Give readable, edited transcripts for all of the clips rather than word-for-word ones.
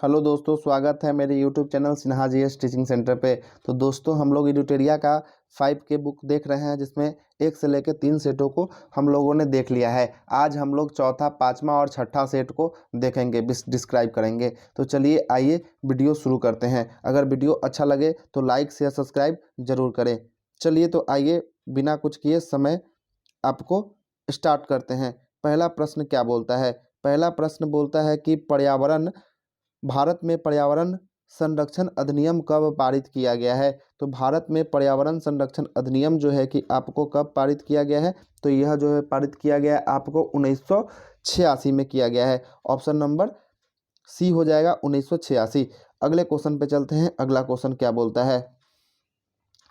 Hello दोस्तों, स्वागत है मेरे YouTube channel Sinha GS teaching centre पे। तो दोस्तों, हम लोग एडुटेरिया का 5 के बुक देख रहे हैं, जिसमें 1 से लेकर 3 सेटों को हम लोगों ने देख लिया है। आज हम लोग चौथा, पाँचवा और छठा सेट को देखेंगे, डिस्क्राइब करेंगे। तो चलिए आइए वीडियो शुरू करते हैं। अगर वीडियो अच्छा लगे तो लाइक शेयर सब्सक्राइब जरूर करें। चलिए तो आइए बिना कुछ किए समय आपको स्टार्ट करते हैं। पहला प्रश्न क्या बोलता है? पहला प्रश्न बोलता है कि भारत में पर्यावरण संरक्षण अधिनियम कब पारित किया गया है? तो भारत में पर्यावरण संरक्षण अधिनियम जो है कि आपको कब पारित किया गया है? तो यह जो है पारित किया गया है आपको 1986 में किया गया है। ऑप्शन नंबर सी हो जाएगा 1986। अगले क्वेश्चन पे चलते हैं। अगला क्वेश्चन क्या बोलता है?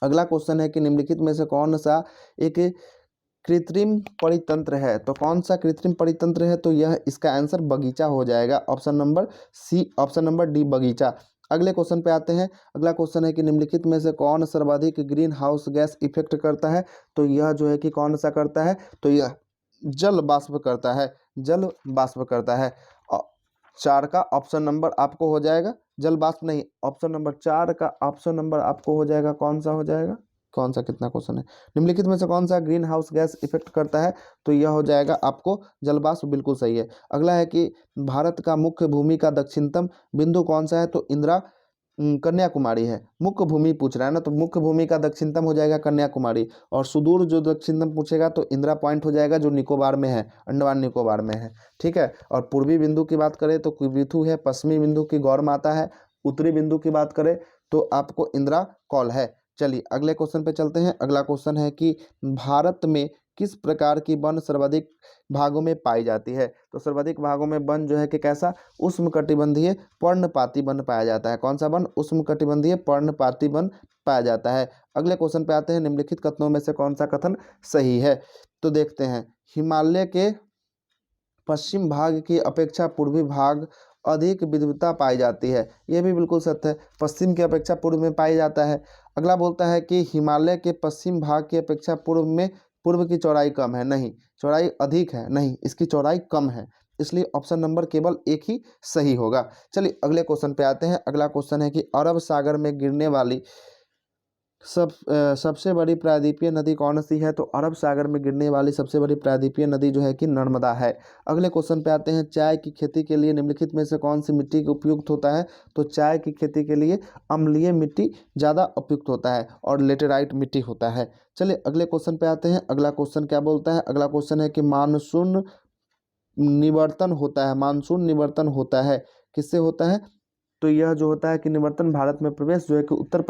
अगला क्वेश्चन है कि निम्नलिखित में से कौन सा एक कृत्रिम परितंत्र है? तो कौन सा कृत्रिम परितंत्र है? तो यह इसका आंसर बगीचा हो जाएगा। Option number C, option number D बगीचा। अगले क्वेश्चन पे आते हैं। अगला क्वेश्चन है कि निम्नलिखित में से कौन सर्वाधिक ग्रीन हाउस गैस इफेक्ट करता है? तो यह जो है कि कौन सा करता है? तो यह जल वाष्प करता है, जल वाष्प करता है। 4 का ऑप्शन नंबर आपको हो जाएगा, जल वाष्प नहीं, ऑप्शन नंबर 4 का ऑप्शन नंबर आपको हो जाएगा। कौन सा हो जाएगा? कौन सा, कितना क्वेश्चन है? निम्नलिखित में से कौन सा ग्रीन हाउस गैस इफेक्ट करता है? तो यह हो जाएगा आपको जलवाष्प, बिल्कुल सही है। अगला है कि भारत का मुख्य भूमि का दक्षिणतम बिंदु कौन सा है? तो कन्याकुमारी है। मुख्य भूमि पूछ रहा है ना, तो मुख्य भूमि का दक्षिणतम हो जाएगा कन्याकुमारी। और सुदूर जो दक्षिणतम पूछेगा तो इंदिरा पॉइंट हो जाएगा, जो निकोबार में है, अंडमान निकोबार में है। ठीक है। और पूर्वी बिंदु की बात करें तो कुविथु है। पश्चिमी बिंदु की गौर माता है। उत्तरी बिंदु की बात करें तो आपको इंदिरा कॉल है। चलिए अगले क्वेश्चन पे चलते हैं। अगला क्वेश्चन है कि भारत में किस प्रकार की वन सर्वाधिक भागों में पाई जाती है? तो सर्वाधिक भागों में वन जो है कि कैसा? उष्णकटिबंधीय पर्णपाती वन पाया जाता है। कौन सा वन? उष्णकटिबंधीय पर्णपाती वन पाया जाता है। अगले क्वेश्चन पे आते हैं। निम्नलिखित कथनों में से कौन सा कथन सही है? तो देखते हैं। हिमालय के पश्चिम भाग की अपेक्षा पूर्वी भाग अधिक विविधता पाई जाती है। यह भी बिल्कुल सत्य है, पश्चिम की अपेक्षा पूर्व में पाई जाता है। अगला बोलता है कि हिमालय के पश्चिम भाग की अपेक्षा पूर्व की चौड़ाई कम है। नहीं, चौड़ाई अधिक है। नहीं, इसकी चौड़ाई कम है। इसलिए ऑप्शन नंबर केवल एक ही सही होगा। चलिए अगले क्वेश्चन पे आते हैं। अगला क्वेश्चन है कि अरब सागर में गिरने वाली सबसे बड़ी प्रायद्वीपीय नदी कौन सी है? तो अरब सागर में गिरने वाली सबसे बड़ी प्रायद्वीपीय नदी जो है कि नर्मदा है। अगले क्वेश्चन पे आते हैं। चाय की खेती के लिए निम्नलिखित में से कौन सी मिट्टी का उपयुक्त होता है? तो चाय की खेती के लिए अम्लीय मिट्टी ज़्यादा उपयुक्त होता है और लेटेराइट मिट्टी होता है। चलिए अगले क्वेश्चन पे आते हैं। अगला क्वेश्चन क्या बोलता है? अगला क्वेश्चन है कि मानसून निवर्तन होता है। मानसून निवर्तन होता है, किससे होता है? तो यह जो होता है कि निवर्तन भारत में प्रवेश जो है कि उत्तर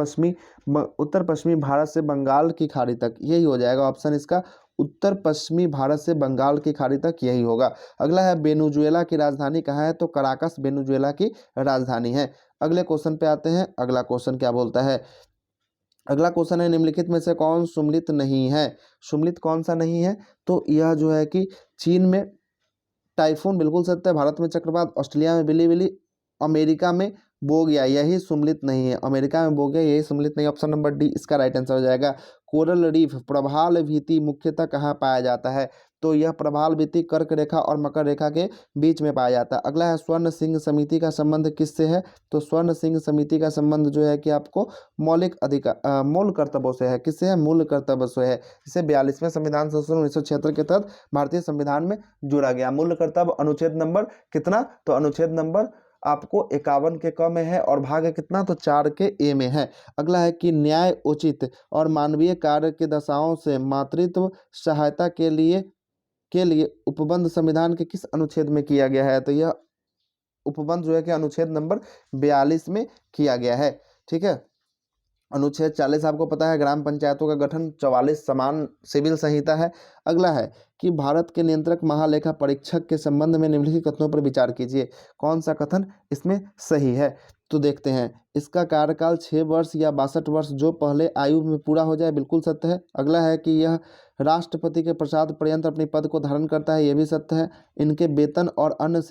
पश्चिमी भारत से बंगाल की खाड़ी तक, यही हो जाएगा ऑप्शन इसका। उत्तर पश्चिमी भारत से बंगाल की खाड़ी तक यही होगा। अगला है वेनेजुएला की राजधानी कहाँ है? तो कराकस वेनेजुएला की राजधानी है। अगले क्वेश्चन पे आते हैं। अगला क्वेश्चन क्या बोलता है? अगला क्वेश्चन है निम्नलिखित में से कौन सुम्मिलित नहीं है? सुम्मिलित कौन सा नहीं है? तो यह जो है कि चीन में टाइफून, बिल्कुल सत्य है। भारत में चक्रवात, ऑस्ट्रेलिया में बिलीबिली, अमेरिका में बोगिया, यही सुम्मिलित नहीं है। अमेरिका में बोगिया, यही सुम्मिलित नहीं। ऑप्शन नंबर डी इसका राइट आंसर हो जाएगा। कोरल रीफ प्रभाल भित्ति मुख्यतः कहाँ पाया जाता है? तो यह प्रभाल भित्ति कर्क रेखा और मकर रेखा के बीच में पाया जाता है। अगला है स्वर्ण सिंह समिति का संबंध किससे है? तो स्वर्ण सिंह समिति का संबंध जो है कि आपको मूल कर्तव्यों से है। किससे है? मूल कर्तव्य से है। इसे 42वें संविधान संशोधन 1976 के तहत भारतीय संविधान में जोड़ा गया। मूल कर्तव्य अनुच्छेद नंबर कितना? तो अनुच्छेद नंबर आपको 51 के क में है और भाग कितना? तो 4 के ए में है। अगला है कि न्याय उचित और मानवीय कार्य की दशाओं से मातृत्व सहायता के लिए उपबंध संविधान के किस अनुच्छेद में किया गया है? तो यह उपबंध जो है कि अनुच्छेद नंबर 42 में किया गया है। ठीक है। अनुच्छेद 40 आपको पता है, ग्राम पंचायतों का गठन। 44 समान सिविल संहिता है। अगला है कि भारत के नियंत्रक महालेखा परीक्षक के संबंध में निम्नलिखित कथनों पर विचार कीजिए। कौन सा कथन इसमें सही है? तो देखते हैं। इसका कार्यकाल 6 वर्ष या 62 वर्ष जो पहले आयु में पूरा हो जाए, बिल्कुल सत्य है। अगला है कि यह राष्ट्रपति के प्रसाद पर्यंत अपने पद को धारण करता है, यह भी सत्य है। इनके वेतन और अन्य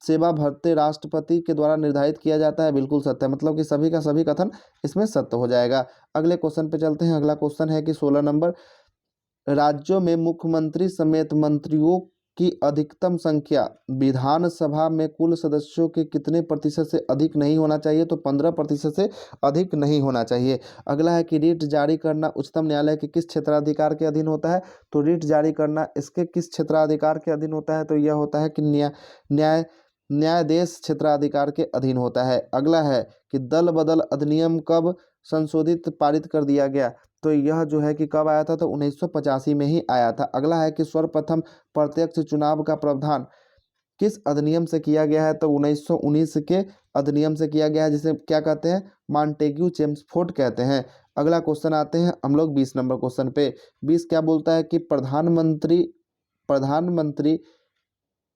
सेवा भत्ते राष्ट्रपति के द्वारा निर्धारित किया जाता है, बिल्कुल सत्य है। मतलब कि सभी का सभी कथन इसमें सत्य हो जाएगा। अगले क्वेश्चन पे चलते हैं। अगला क्वेश्चन है कि 16 नंबर, राज्यों में मुख्यमंत्री समेत मंत्रियों की अधिकतम संख्या विधानसभा में कुल सदस्यों के कितने प्रतिशत से अधिक नहीं होना चाहिए? तो 15% से अधिक नहीं होना चाहिए। अगला है कि रिट जारी करना उच्चतम न्यायालय के किस क्षेत्राधिकार के अधीन होता है? तो रिट जारी करना इसके किस क्षेत्राधिकार के अधीन होता है? तो यह होता है कि न्यायाधीश क्षेत्राधिकार के अधीन होता है। अगला है कि दल बदल अधिनियम कब संशोधित पारित कर दिया गया? तो यह जो है कि कब आया था? तो 1985 में ही आया था। अगला है कि सर्वप्रथम प्रत्यक्ष चुनाव का प्रावधान किस अधिनियम से किया गया है? तो 1919 के अधिनियम से किया गया है, जिसे क्या कहते हैं? मॉन्टेग्यू चेम्सफोर्ड कहते हैं। अगला क्वेश्चन आते हैं हम लोग 20 नंबर क्वेश्चन पे। 20 क्या बोलता है कि प्रधानमंत्री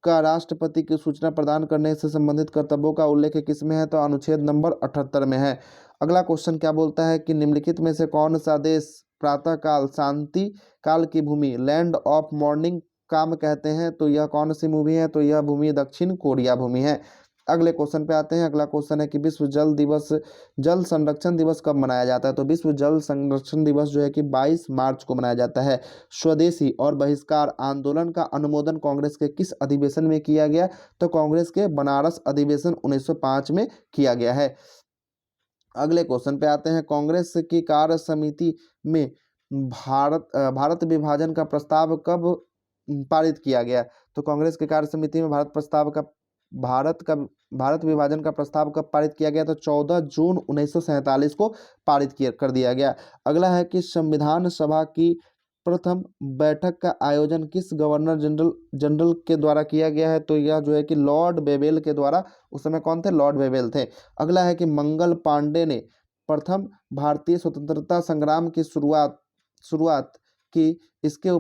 का राष्ट्रपति की सूचना प्रदान करने से संबंधित कर्तव्यों का उल्लेख किसमें है? तो अनुच्छेद नंबर 78 में है। अगला क्वेश्चन क्या बोलता है कि निम्नलिखित में से कौन सा देश प्रातः काल शांति काल की भूमि लैंड ऑफ मॉर्निंग काम कहते हैं? तो यह कौन सी भूमि है? तो यह भूमि दक्षिण कोरिया भूमि है। अगले क्वेश्चन पे आते हैं। अगला क्वेश्चन है कि जल संरक्षण दिवस कब मनाया जाता है? तो विश्व जल संरक्षण दिवस जो है कि 22 मार्च को मनाया जाता है। स्वदेशी और बहिष्कार आंदोलन का अनुमोदन कांग्रेस के किस अधिवेशन में किया गया? तो कांग्रेस के बनारस अधिवेशन 1905 में किया गया है। अगले क्वेश्चन पे आते हैं। कांग्रेस की कार्य समिति में भारत विभाजन का प्रस्ताव कब पारित किया गया? तो कांग्रेस की कार्य समिति में भारत विभाजन का प्रस्ताव कब पारित किया गया? तो 14 जून 1947 को कर दिया गया। अगला है कि संविधान सभा की प्रथम बैठक का आयोजन किस गवर्नर जनरल के द्वारा किया गया है? तो यह जो है कि लॉर्ड वेवेल के द्वारा। उस समय कौन थे? लॉर्ड वेवेल थे। अगला है कि मंगल पांडे ने प्रथम भारतीय स्वतंत्रता संग्राम की शुरुआत की। इसके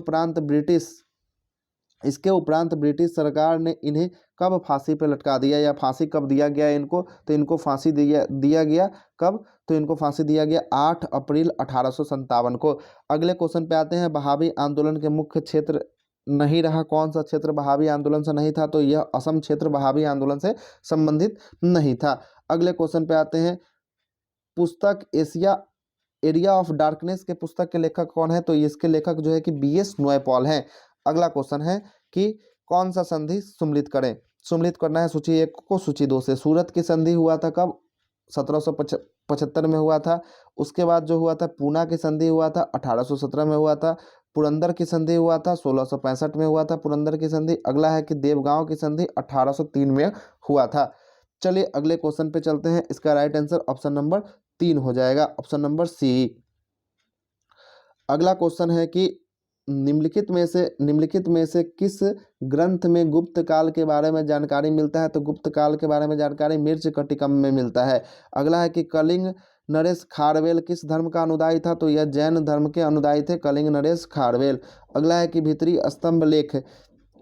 उपरांत ब्रिटिश सरकार ने इन्हें कब फांसी पर लटका दिया, या फांसी कब दिया गया इनको? तो इनको फांसी दिया गया कब? तो इनको फांसी दिया गया 8 अप्रैल 1857 को। अगले क्वेश्चन पे आते हैं। बहावी आंदोलन के मुख्य क्षेत्र नहीं रहा। कौन सा क्षेत्र बहावी आंदोलन से नहीं था? तो यह असम क्षेत्र बहावी आंदोलन से संबंधित नहीं था। अगले क्वेश्चन पे आते हैं। पुस्तक एरिया ऑफ डार्कनेस के पुस्तक के लेखक कौन है? तो इसके लेखक जो है कि BS नॉयपॉल हैं। अगला क्वेश्चन है कि कौन सा संधि सम्मिलित करें? सम्मिलित करना है सूची 1 को सूची 2 से। सूरत की संधि हुआ था कब? 1775 में हुआ था। उसके बाद जो हुआ था पूना की संधि हुआ था 1817 में हुआ था। पुरंदर की संधि हुआ था 1665 में हुआ था पुरंदर की संधि। अगला है कि देवगांव की संधि 1803 में हुआ था। चलिए अगले क्वेश्चन पे चलते हैं। इसका राइट आंसर ऑप्शन नंबर 3 हो जाएगा, ऑप्शन नंबर सी। अगला क्वेश्चन है कि निम्नलिखित में से किस ग्रंथ में गुप्त काल के बारे में जानकारी मिलता है? तो गुप्त काल के बारे में जानकारी मृच्छकटिकम में मिलता है। अगला है कि कलिंग नरेश खारवेल किस धर्म का अनुयायी था? तो यह जैन धर्म के अनुयायी थे कलिंग नरेश खारवेल। अगला है कि भीतरी स्तंभ लेख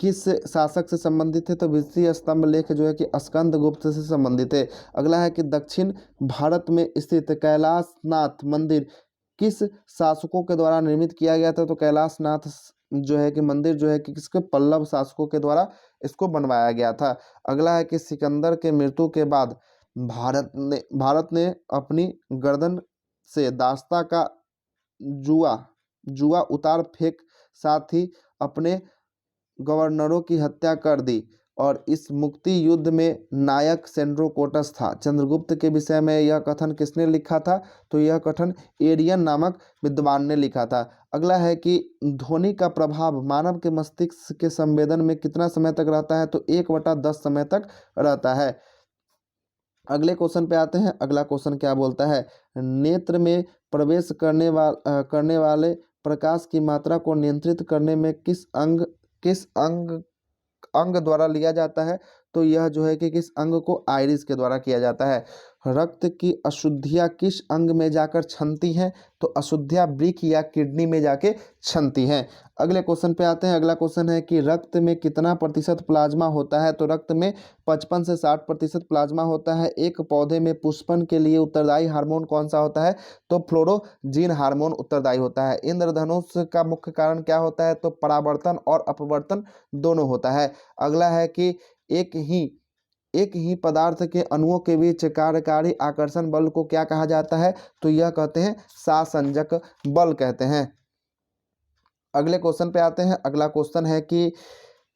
किस शासक से संबंधित है? तो भीतरी स्तंभ लेख जो है कि स्कंदगुप्त से संबंधित है। अगला है कि दक्षिण भारत में स्थित कैलाशनाथ मंदिर किस शासकों के द्वारा निर्मित किया गया था? तो कैलाशनाथ जो है कि मंदिर जो है कि किसके? पल्लव शासकों के द्वारा इसको बनवाया गया था। अगला है कि सिकंदर के मृत्यु के बाद भारत ने अपनी गर्दन से दास्ता का जुआ उतार फेंक, साथ ही अपने गवर्नरों की हत्या कर दी, और इस मुक्ति युद्ध में नायक सेंड्रोकोटस था। चंद्रगुप्त के विषय में यह कथन किसने लिखा था? तो यह कथन एरियन नामक विद्वान ने लिखा था। अगला है कि ध्वनि का प्रभाव मानव के मस्तिष्क के संवेदन में कितना समय तक रहता है? तो 1/10 समय तक रहता है। अगले क्वेश्चन पे आते हैं। अगला क्वेश्चन क्या बोलता है? नेत्र में प्रवेश करने वाले प्रकाश की मात्रा को नियंत्रित करने में किस अंग द्वारा लिया जाता है? तो यह जो है कि किस अंग को? आइरिस के द्वारा किया जाता है। रक्त की अशुद्धियाँ किस अंग में जाकर छनती हैं? तो अशुद्धियाँ वृक्क या किडनी में जाके छनती हैं। अगले क्वेश्चन पे आते हैं। अगला क्वेश्चन है कि रक्त में कितना प्रतिशत प्लाज्मा होता है? तो रक्त में 55 से 60% प्लाज्मा होता है। एक पौधे में पुष्पन के लिए उत्तरदायी हार्मोन कौन सा होता है? तो फ्लोरोजीन हार्मोन उत्तरदायी होता है। इंद्रधनुष का मुख्य कारण क्या होता है? तो परावर्तन और अपवर्तन दोनों होता है। अगला है कि एक ही पदार्थ के अणुओं के बीच कार्यकारी आकर्षण बल को क्या कहा जाता है? तो यह कहते हैं सासंजक बल कहते हैं। अगले क्वेश्चन पे आते हैं। अगला क्वेश्चन है कि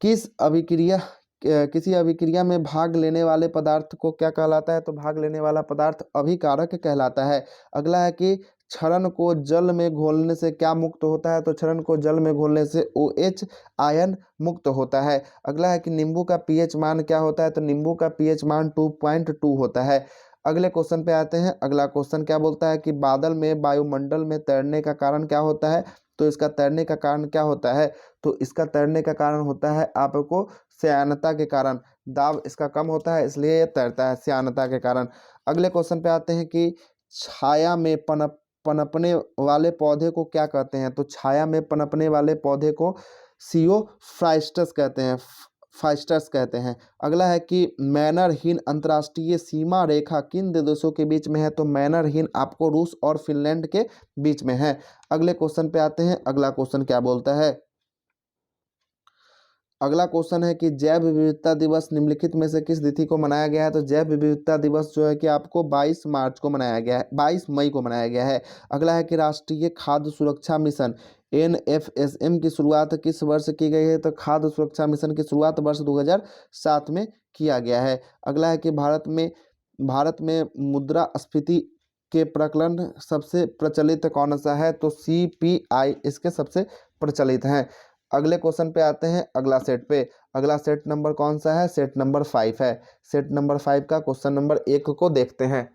किसी अभिक्रिया में भाग लेने वाले पदार्थ को क्या कहलाता है? तो भाग लेने वाला पदार्थ अभिकारक कहलाता है। अगला है कि क्षरण को जल में घोलने से क्या मुक्त होता है? तो क्षरण को जल में घोलने से OH आयन मुक्त होता है। अगला है कि नींबू का pH मान क्या होता है? तो नींबू का pH मान 2.2 होता है। अगले क्वेश्चन पे आते हैं। अगला क्वेश्चन क्या बोलता है कि बादल में वायुमंडल में तैरने का कारण क्या होता है? तो इसका तैरने का कारण क्या होता है? तो इसका तैरने का कारण होता है आपको श्यानता के कारण। दाब इसका कम होता है इसलिए ये तैरता है श्यानता के कारण। अगले क्वेश्चन पे आते हैं कि छाया में पनपने वाले पौधे को क्या कहते हैं? तो छाया में पनपने वाले पौधे को सियोफ्राइस्टस कहते हैं, फाइस्टस कहते हैं। अगला है कि मैनरहीन अंतर्राष्ट्रीय सीमा रेखा किन दो देशों के बीच में है? तो मैनरहीन आपको रूस और फिनलैंड के बीच में है। अगले क्वेश्चन पे आते हैं। अगला क्वेश्चन क्या बोलता है? अगला क्वेश्चन है कि जैव विविधता दिवस निम्नलिखित में से किस तिथि को मनाया गया है? तो जैव विविधता दिवस जो है कि आपको 22 मार्च को मनाया गया है, 22 मई को मनाया गया है। अगला है कि राष्ट्रीय खाद्य सुरक्षा मिशन NFSM की शुरुआत किस वर्ष की गई है? तो खाद्य सुरक्षा मिशन की शुरुआत वर्ष 2007 में किया गया है। अगला है कि भारत में मुद्रास्फीति के प्रकलन सबसे प्रचलित कौन सा है? तो CPI इसके सबसे प्रचलित हैं। अगले क्वेश्चन पे आते हैं। अगला सेट पे, अगला सेट नंबर कौन सा है? सेट नंबर 5 है। सेट नंबर 5 का क्वेश्चन नंबर 1 को देखते हैं।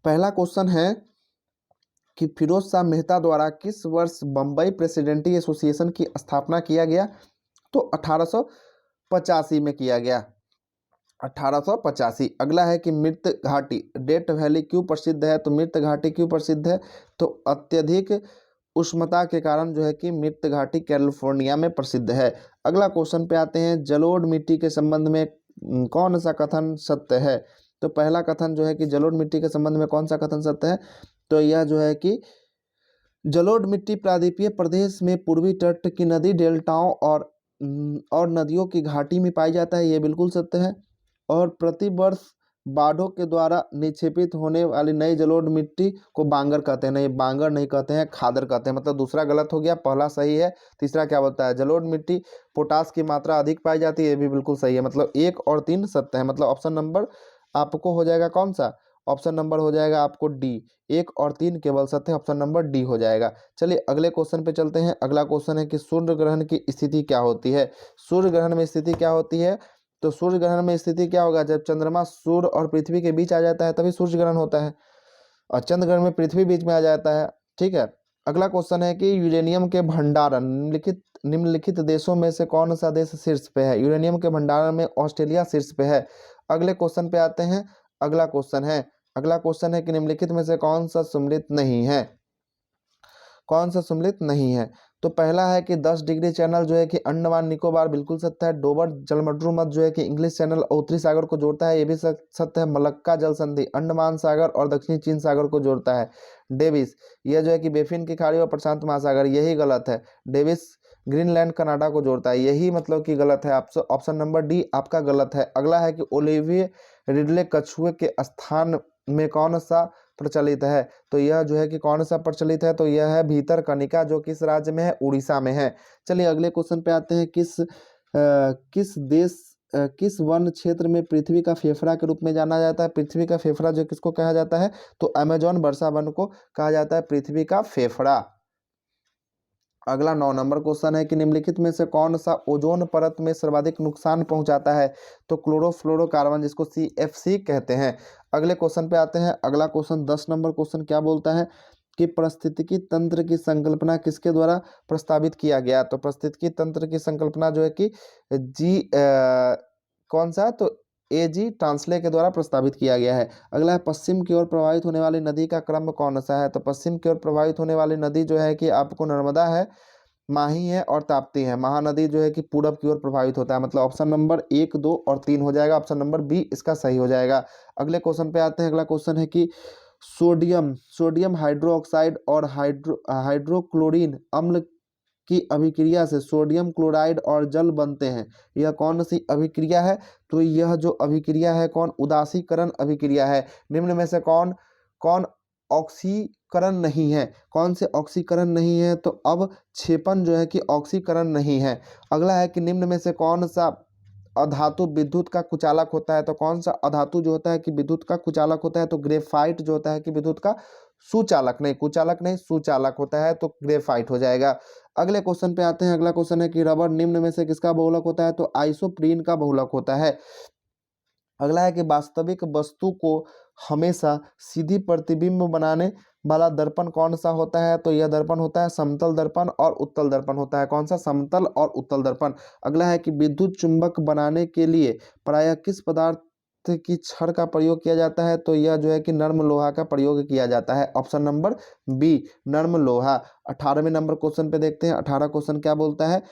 पहला क्वेश्चन है कि फिरोज शाह मेहता द्वारा किस वर्ष बम्बई प्रेसिडेंटी एसोसिएशन की स्थापना किया गया? तो 1885 में किया गया, 1885। अगला है कि मृत घाटी डेथ वैली क्यों प्रसिद्ध है? तो मृत घाटी क्यों प्रसिद्ध है? तो अत्यधिक उष्णता के कारण जो है कि मृत घाटी कैलिफोर्निया में प्रसिद्ध है। अगला क्वेश्चन पे आते हैं। जलोढ़ मिट्टी के संबंध में कौन सा कथन सत्य है? तो पहला कथन जो है कि जलोढ़ मिट्टी के संबंध में कौन सा कथन सत्य है? तो यह जो है कि जलोढ़ मिट्टी प्रायद्वीपीय प्रदेश में पूर्वी तट की नदी डेल्टाओं और नदियों की घाटी में पाई जाता है, ये बिल्कुल सत्य है। और प्रतिवर्ष बाढ़ों के द्वारा निक्षेपित होने वाली नई जलोढ़ मिट्टी को बांगर कहते हैं। नहीं, बांगर नहीं कहते हैं, खादर कहते हैं। मतलब दूसरा गलत हो गया, पहला सही है। तीसरा क्या बोलता है? जलोढ़ मिट्टी पोटास की मात्रा अधिक पाई जाती है, ये भी बिल्कुल सही है। मतलब 1 और 3 सत्य है। मतलब ऑप्शन नंबर आपको हो जाएगा कौन सा? ऑप्शन नंबर हो जाएगा आपको D। 1 और 3 केवल सत्य है, ऑप्शन नंबर D हो जाएगा। चलिए अगले क्वेश्चन पे चलते हैं। अगला क्वेश्चन है कि सूर्य ग्रहण की स्थिति क्या होती है? सूर्य ग्रहण में स्थिति क्या होती है? तो सूर्य ग्रहण में स्थिति क्या होगा? जब चंद्रमा सूर्य और पृथ्वी के बीच आ जाता है तभी सूर्य ग्रहण होता है, और चंद्र ग्रहण में पृथ्वी बीच में आ जाता है। ठीक है। अगला क्वेश्चन है कि यूरेनियम के भंडारण निम्नलिखित देशों में से कौन सा देश शीर्ष पे है? यूरेनियम के भंडारण में ऑस्ट्रेलिया शीर्ष पे है। अगले क्वेश्चन पे आते हैं। अगला क्वेश्चन है कि निम्नलिखित में से कौन सा सम्मिलित नहीं है? कौन सा सम्मिलित नहीं है? तो पहला है कि 10 डिग्री चैनल जो है कि अंडमान निकोबार बिल्कुल सत्य है। डोबर जलमंडल मध्य जो है कि इंग्लिश चैनल और उत्तरी सागर को जोड़ता है, ये भी सत्य है। मलक्का जल संधि अंडमान सागर और दक्षिणी चीन सागर को जोड़ता है। डेविस यह जो है कि बेफिन की खाड़ी और प्रशांत महासागर, यही गलत है। डेविस ग्रीनलैंड कनाडा को जोड़ता है, यही मतलब कि गलत है। ऑप्शन नंबर D आपका गलत है। अगला है कि ओलिविये रिडले कछुए के स्थान में कौन सा प्रचलित है? तो यह जो है कि कौन सा प्रचलित है? तो यह है भीतरकनिका, जो किस राज्य में है? उड़ीसा में है। चलिए अगले क्वेश्चन पे आते हैं। किस वन क्षेत्र में पृथ्वी का फेफड़ा के रूप में जाना जाता है? पृथ्वी का फेफड़ा जो किसको कहा जाता है? तो अमेजोन वर्षा वन को कहा जाता है पृथ्वी का फेफड़ा। अगला 9 नंबर क्वेश्चन है कि निम्नलिखित में से कौन सा ओजोन परत में सर्वाधिक नुकसान पहुंचाता है? तो क्लोरोफ्लोरोकार्बन, जिसको CFC कहते हैं। अगले क्वेश्चन पे आते हैं। अगला क्वेश्चन 10 नंबर क्वेश्चन क्या बोलता है कि पारिस्थितिकी तंत्र की संकल्पना किसके द्वारा प्रस्तावित किया गया? तो पारिस्थितिकी तंत्र की संकल्पना जो है कि कौन सा? तो AG ट्रांसले के द्वारा प्रस्तावित किया गया है। अगला है पश्चिम की ओर प्रवाहित होने वाली नदी का क्रम कौन सा है? तो पश्चिम की ओर प्रवाहित होने वाली नदी जो है कि आपको नर्मदा है, माही है और ताप्ती है। महानदी जो है कि पूरब की ओर प्रभावित होता है। मतलब ऑप्शन नंबर 1, 2 और 3 हो जाएगा। ऑप्शन नंबर B इसका सही हो जाएगा। अगले क्वेश्चन पे आते हैं। अगला क्वेश्चन है कि सोडियम हाइड्रोक्साइड और हाइड्रोक्लोरीन अम्ल की अभिक्रिया से सोडियम क्लोराइड और जल बनते हैं, यह कौन सी अभिक्रिया है? तो यह जो अभिक्रिया है कौन? उदासीकरण अभिक्रिया है। निम्न में से कौन ऑक्सीकरण नहीं है। कौन से ऑक्सीकरण नहीं है? तो अब क्षेपण जो है कि ऑक्सीकरण नहीं है। अगला है कि निम्न में से कौन सा अधातु विद्युत का कुचालक होता है? तो कौन सा अधातु जो होता है कि विद्युत का कुचालक होता है? तो ग्रेफाइट जो होता है कि विद्युत का सुचालक, नहीं कुचालक नहीं सुचालक होता है, तो ग्रेफाइट हो जाएगा। अगले क्वेश्चन पे आते हैं। अगला क्वेश्चन है कि रबर निम्न में से किसका बहुलक होता है? तो आइसोप्रीन का बहुलक होता है। अगला है कि वास्तविक वस्तु को हमेशा सीधी प्रतिबिंब बनाने वाला दर्पण कौन सा होता है? तो यह दर्पण होता है समतल दर्पण और उत्तल दर्पण होता है। कौन सा? समतल और उत्तल दर्पण। अगला है कि विद्युत चुंबक बनाने के लिए प्रायः किस पदार्थ की छड़ का प्रयोग किया जाता है? तो यह जो है कि नर्म लोहा का प्रयोग किया जाता है। ऑप्शन नंबर बी, नर्म लोहा। 18वें नंबर क्वेश्चन पे देखते हैं। 18 क्वेश्चन क्या बोलता है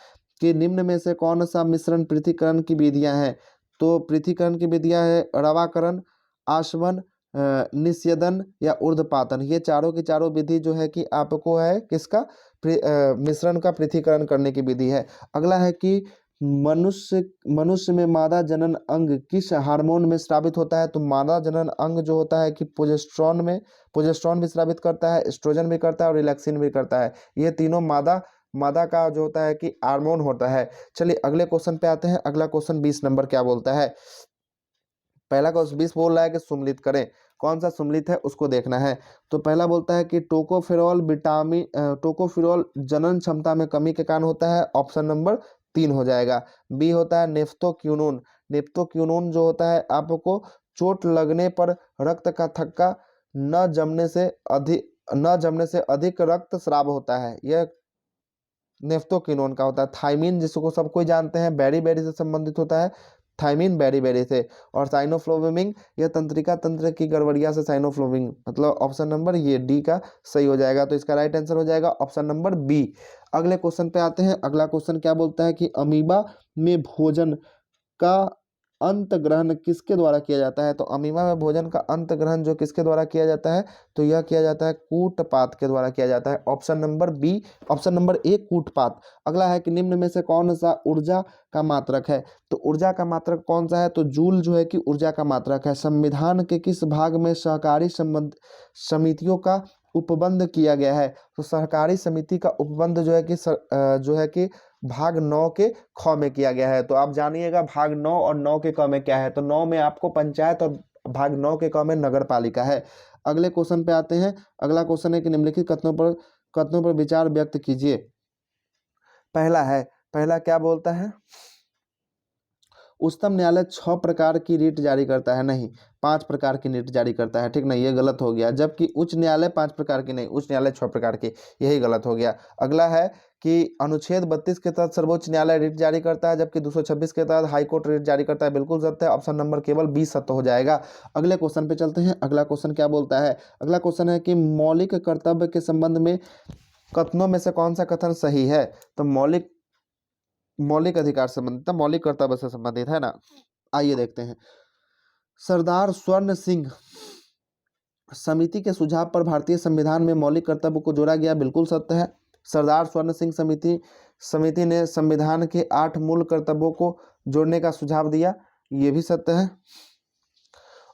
कि निम्न में से कौन सा मिश्रण पृथक्करण की विधियां हैं? तो पृथक्करण की विधियां है रवाकरण, आशवन, निस्यदन या ऊर्ध्वपातन। ये चारों की चारों विधि जो है कि आपको है किसका? मिश्रण का पृथक्करण करने की विधि है। अगला है कि मनुष्य में मादा जनन अंग किस हार्मोन में स्रावित होता है? तो मादा जनन अंग जो होता है कि प्रोजेस्टेरोन भी स्रावित करता है, एस्ट्रोजन भी करता है और रिलैक्सिन भी करता है। ये तीनों मादा का जो होता है कि हार्मोन होता है। चलिए अगले क्वेश्चन पे आते हैं। अगला क्वेश्चन 20 नंबर क्या बोलता है? पहला क्वेश्चन 20 बोल रहा है कि सुम्मिलित करें। कौन सा सुम्मिलित है उसको देखना है। तो पहला बोलता है कि टोकोफेरॉल जनन क्षमता में कमी के कारण होता है। ऑप्शन नंबर 3 हो जाएगा। बी होता है नेफ्थोक्विनोन। नेफ्थोक्विनोन जो होता है आपको चोट लगने पर रक्त का थक्का न जमने से अधिक रक्तस्राव होता है। यह नेफ्थोक्विनोन का होता है। थाइमिन जिसको सब कोई जानते हैं बेरी से संबंधित होता है। थाइमिन बेरी से। और साइनोफ्लोविमिंग यह तंत्रिका तंत्र की गड़बड़िया से साइनोफ्लोविंग, मतलब ऑप्शन नंबर ये डी का सही हो जाएगा। तो इसका राइट आंसर हो जाएगा ऑप्शन नंबर बी। अगले क्वेश्चन पे आते हैं। अगला क्वेश्चन क्या बोलता है कि अमीबा में भोजन का अंत ग्रहण किसके द्वारा किया जाता है? तो अमीबा में भोजन का अंत ग्रहण जो किसके द्वारा किया जाता है? तो यह किया जाता है कूटपात के द्वारा किया जाता है। Option number B, option number A कूटपात। अगला है कि निम्न में से कौन सा ऊर्जा का मात्रक है? तो ऊर्जा का मात्रक कौन सा है? तो जूल जो है कि ऊर्जा का मात्रक है। संविधान के किस भाग में सहकारी संबंध समितियों का उपबंध किया गया है? तो सहकारी समिति का उपबंध जो है कि भाग 9 के ख में किया गया है। तो आप जानिएगा भाग 9 और 9 के क में क्या है। तो 9 में आपको पंचायत और भाग 9 के क में नगर पालिका है। अगले क्वेश्चन पे आते हैं। अगला क्वेश्चन है कि निम्नलिखित कथनों पर विचार व्यक्त कीजिए। पहला क्या बोलता है? उच्चतम न्यायालय 6 प्रकार की रीट जारी करता है, नहीं 5 प्रकार की रीट जारी करता है। ठीक, नहीं ये गलत हो गया। जबकि उच्च न्यायालय 5 प्रकार की नहीं, उच्च न्यायालय 6 प्रकार की, यही गलत हो गया। अगला है कि अनुच्छेद 32 के तहत सर्वोच्च न्यायालय रीट जारी करता है, जबकि 226 के तहत हाईकोर्ट रीट जारी करता है। बिल्कुल सत्य है। ऑप्शन नंबर केवल 20 सत्य हो जाएगा। अगले क्वेश्चन पे चलते हैं। अगला क्वेश्चन क्या बोलता है? अगला क्वेश्चन है कि मौलिक कर्तव्य के संबंध में कथनों में से कौन सा कथन सही है? तो मौलिक अधिकार से संबंधित है, मौलिक कर्तव्य से संबंधित है ना। आइए देखते हैं। सरदार स्वर्ण सिंह समिति के सुझाव पर भारतीय संविधान में मौलिक कर्तव्य को जोड़ा गया, बिल्कुल सत्य है। सरदार स्वर्ण सिंह समिति ने संविधान के 8 मूल कर्तव्यों को जोड़ने का सुझाव दिया, ये भी सत्य है।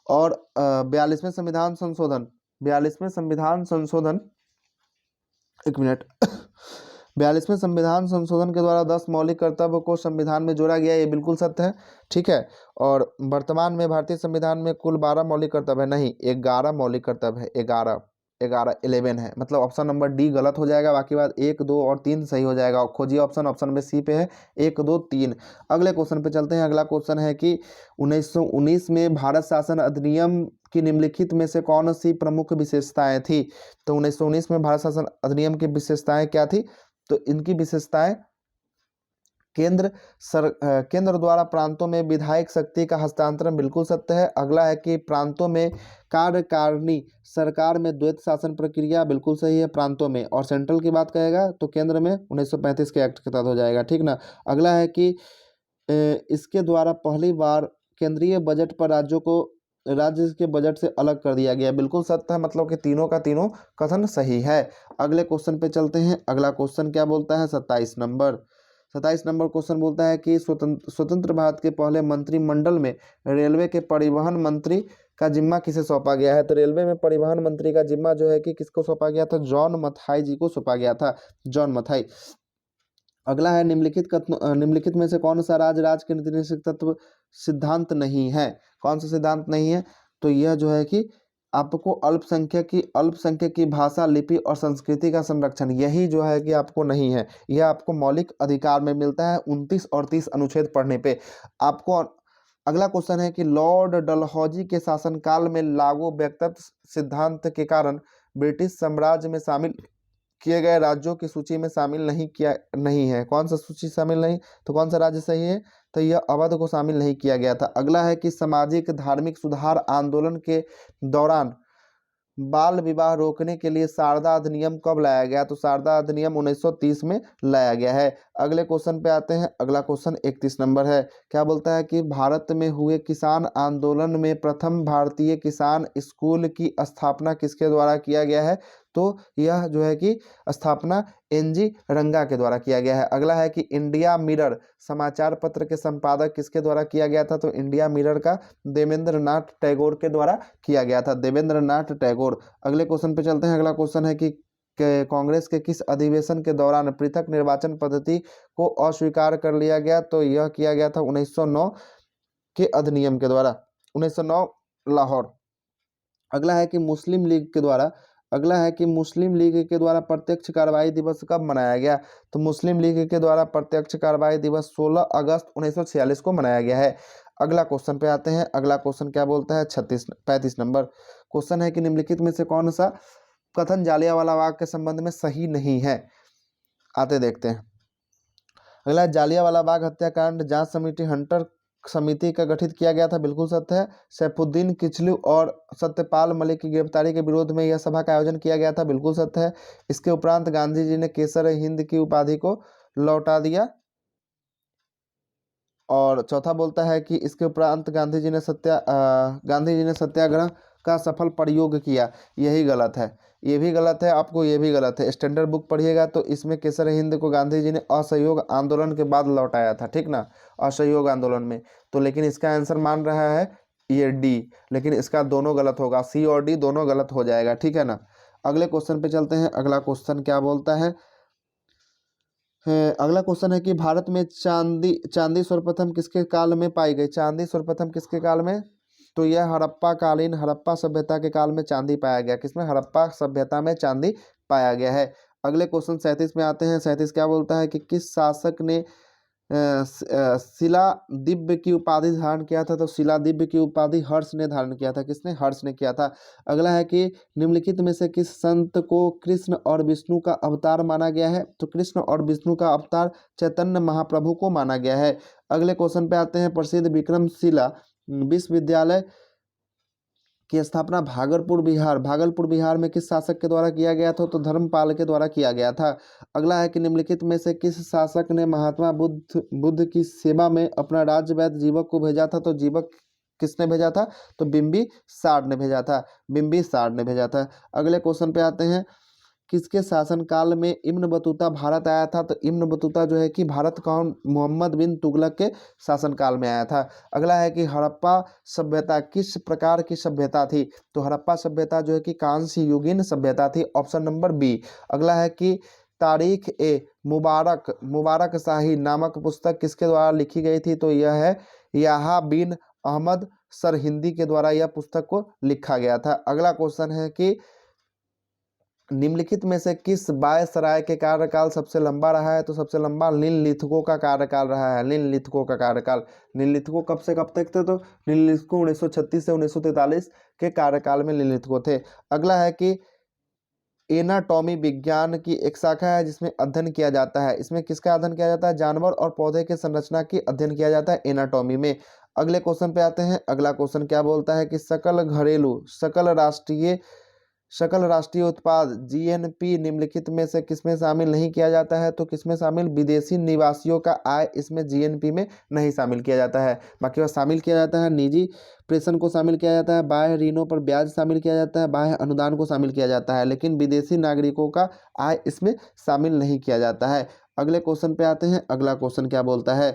और 42वें संविधान संशोधन 42वें संविधान संशोधन 42वें संविधान संशोधन के द्वारा 10 मौलिक कर्तव्य को संविधान में जोड़ा गया, ये बिल्कुल सत्य है। ठीक है। और वर्तमान में भारतीय संविधान में कुल 12 मौलिक कर्तव्य है, नहीं 11 मौलिक कर्तव्य है। 11 है, मतलब ऑप्शन नंबर डी गलत हो जाएगा। बाकी बात 1, 2 और 3 सही हो जाएगा। खोजिए ऑप्शन नंबर सी पे है 1, 2, 3। अगले क्वेश्चन पे चलते हैं। अगला क्वेश्चन है कि 1919 में भारत शासन अधिनियम की निम्नलिखित में से कौन सी प्रमुख विशेषताएं थी? तो 1919 में भारत शासन अधिनियम की विशेषताएं क्या थी? तो इनकी विशेषताएं केंद्र द्वारा प्रांतों में विधायक शक्ति का हस्तांतरण, बिल्कुल सत्य है। अगला है कि प्रांतों में कार्यकारिणी सरकार में द्वैत शासन प्रक्रिया, बिल्कुल सही है प्रांतों में। और सेंट्रल की बात करेगा तो केंद्र में 1935 के एक्ट के तहत हो जाएगा। ठीक ना। अगला है कि इसके द्वारा पहली बार केंद्रीय बजट पर राज्य के बजट से अलग कर दिया गया, बिल्कुल सत्य है। मतलब कि तीनों का तीनों कथन सही है। अगले क्वेश्चन पे चलते हैं। अगला क्वेश्चन क्या बोलता है? 27 नंबर 27 नंबर क्वेश्चन बोलता है कि स्वतंत्र भारत के पहले मंत्रिमंडल में रेलवे के परिवहन मंत्री का जिम्मा किसे सौंपा गया है। तो रेलवे में परिवहन मंत्री का जिम्मा जो है कि किसको सौंपा गया था, जॉन मथाई जी को सौंपा गया था, जॉन मथाई। अगला है निम्नलिखित में से कौन सा राज्य के नीतिनिर्देशक तत्व सिद्धांत नहीं है। कौन सा सिद्धांत नहीं है, तो यह जो है कि आपको अल्पसंख्यक की भाषा, लिपि और संस्कृति का संरक्षण, यही जो है कि आपको नहीं है। यह आपको मौलिक अधिकार में मिलता है 29 और 30 अनुच्छेद पढ़ने पे आपको। अगला क्वेश्चन है कि लॉर्ड डलहौजी के शासनकाल में लागू व्यक्तित्व सिद्धांत के कारण ब्रिटिश साम्राज्य में शामिल किए गए राज्यों की सूची में शामिल नहीं है। कौन सा सूची शामिल नहीं, तो कौन सा राज्य सही है, तो यह अवध को शामिल नहीं किया गया था। अगला है कि सामाजिक धार्मिक सुधार आंदोलन के दौरान बाल विवाह रोकने के लिए शारदा अधिनियम कब लाया गया, तो शारदा अधिनियम 1930 में लाया गया है। अगले क्वेश्चन पे आते हैं। अगला क्वेश्चन 31 नंबर है। क्या बोलता है कि भारत में हुए किसान आंदोलन में प्रथम भारतीय किसान स्कूल की स्थापना किसके द्वारा किया गया है, तो यह जो है कि स्थापना एनजी रंगा के द्वारा किया गया है। अगला है कि इंडिया मिरर समाचार पत्र के संपादक किसके द्वारा किया गया था, तो इंडिया मिरर का देवेंद्र नाथ टैगोर के द्वारा किया गया था, देवेंद्र नाथ टैगोर। अगले क्वेश्चन पे चलते हैं। अगला क्वेश्चन है कि कांग्रेस के किस अधिवेशन के दौरान पृथक निर्वाचन पद्धति को अस्वीकार कर लिया गया, तो यह किया गया था 1909 के अधिनियम के द्वारा, 1909 लाहौर। अगला है कि मुस्लिम लीग के द्वारा प्रत्यक्ष कार्रवाई दिवस कब मनाया गया, तो मुस्लिम लीग के द्वारा प्रत्यक्ष कार्रवाई दिवस 16 अगस्त 1946 को मनाया गया है। अगला क्वेश्चन पे आते हैं। अगला क्वेश्चन क्या बोलता है, 35 नंबर क्वेश्चन है कि निम्नलिखित में से कौन सा कथन जालियांवाला बाग के संबंध में सही नहीं है। आते देखते हैं। अगला जालियांवाला बाग हत्याकांड जांच समिति हंटर समिति का गठित किया गया था, बिल्कुल सत्य है। सैफुद्दीन किचलू और सत्यपाल मलिक की गिरफ्तारी के विरोध में यह सभा का आयोजन किया गया था, बिल्कुल सत्य है। इसके उपरांत गांधी जी ने केसर हिंद की उपाधि को लौटा दिया। और चौथा बोलता है कि इसके उपरांत गांधी जी ने सत्याग्रह का सफल प्रयोग किया, यही गलत है, ये भी गलत है, आपको ये भी गलत है। स्टैंडर्ड बुक पढ़िएगा तो इसमें केसर हिंद को गांधी जी ने असहयोग आंदोलन के बाद लौटाया था, ठीक ना, असहयोग आंदोलन में। तो लेकिन इसका आंसर मान रहा है ये डी, लेकिन इसका दोनों गलत होगा, सी और डी दोनों गलत हो जाएगा, ठीक है ना। अगले क्वेश्चन पे चलते हैं। अगला क्वेश्चन क्या बोलता है, अगला क्वेश्चन है कि भारत में चांदी सर्वप्रथम किसके काल में पाई गई, चांदी सर्वप्रथम किसके काल में, तो यह हड़प्पा सभ्यता के काल में चांदी पाया गया। किसमें, हड़प्पा सभ्यता में चांदी पाया गया है। अगले क्वेश्चन 37 में आते हैं। 37 क्या बोलता है कि किस शासक ने शिला दिव्य की उपाधि धारण किया था, तो शिला दिव्य की उपाधि हर्ष ने धारण किया था। किसने, हर्ष ने किया था। अगला है कि निम्नलिखित में से किस संत को कृष्ण और विष्णु का अवतार माना गया है, तो कृष्ण और विष्णु का अवतार चैतन्य महाप्रभु को माना गया है। अगले क्वेश्चन पे आते हैं। प्रसिद्ध विक्रमशिला विश्वविद्यालय की स्थापना भागलपुर बिहार में किस शासक के द्वारा किया गया था, तो धर्मपाल के द्वारा किया गया था। अगला है कि निम्नलिखित में से किस शासक ने महात्मा बुद्ध की सेवा में अपना राज्यवैद्य जीवक को भेजा था, तो जीवक किसने भेजा था, तो बिंबिसार ने भेजा था। अगले क्वेश्चन पे आते हैं। किसके शासनकाल में इब्न बतूता भारत आया था, तो इब्न बतूता जो है कि भारत कौन, मोहम्मद बिन तुगलक के शासनकाल में आया था। अगला है कि हड़प्पा सभ्यता किस प्रकार की सभ्यता थी, तो हड़प्पा सभ्यता जो है कि कांस्य युगीन सभ्यता थी, ऑप्शन नंबर बी। अगला है कि तारीख ए मुबारक शाही नामक पुस्तक किसके द्वारा लिखी गई थी, तो यह है याहा बिन अहमद सरहिंदी के द्वारा यह पुस्तक को लिखा गया था। अगला क्वेश्चन है कि निम्नलिखित में से किस वायसराय के कार्यकाल सबसे लंबा रहा है, तो सबसे लंबा निम्नलिखितों का कार्यकाल रहा है। निम्नलिखितों कब से कब तक थे, तो निम्नलिखितों 1936 से 1943 के कार्यकाल में निम्नलिखितों थे। अगला है कि एनाटॉमी विज्ञान की एक शाखा है जिसमें अध्ययन किया जाता है। इसमें किसका अध्ययन किया जाता है, जानवर और पौधे के संरचना की अध्ययन किया जाता है एनाटॉमी में। अगले क्वेश्चन पे आते हैं। अगला क्वेश्चन क्या बोलता है कि सकल राष्ट्रीय उत्पाद जीएनपी निम्नलिखित में से किसमें शामिल नहीं किया जाता है, तो किसमें शामिल, विदेशी निवासियों का आय इसमें जीएनपी में नहीं शामिल किया जाता है। बाकी वह शामिल किया जाता है, निजी प्रेषण को शामिल किया जाता है, बाह्य ऋणों पर ब्याज शामिल किया जाता है, बाह्य अनुदान को शामिल किया जाता है, लेकिन विदेशी नागरिकों का आय इसमें शामिल नहीं किया जाता है। अगले क्वेश्चन पे आते हैं। अगला क्वेश्चन क्या बोलता है?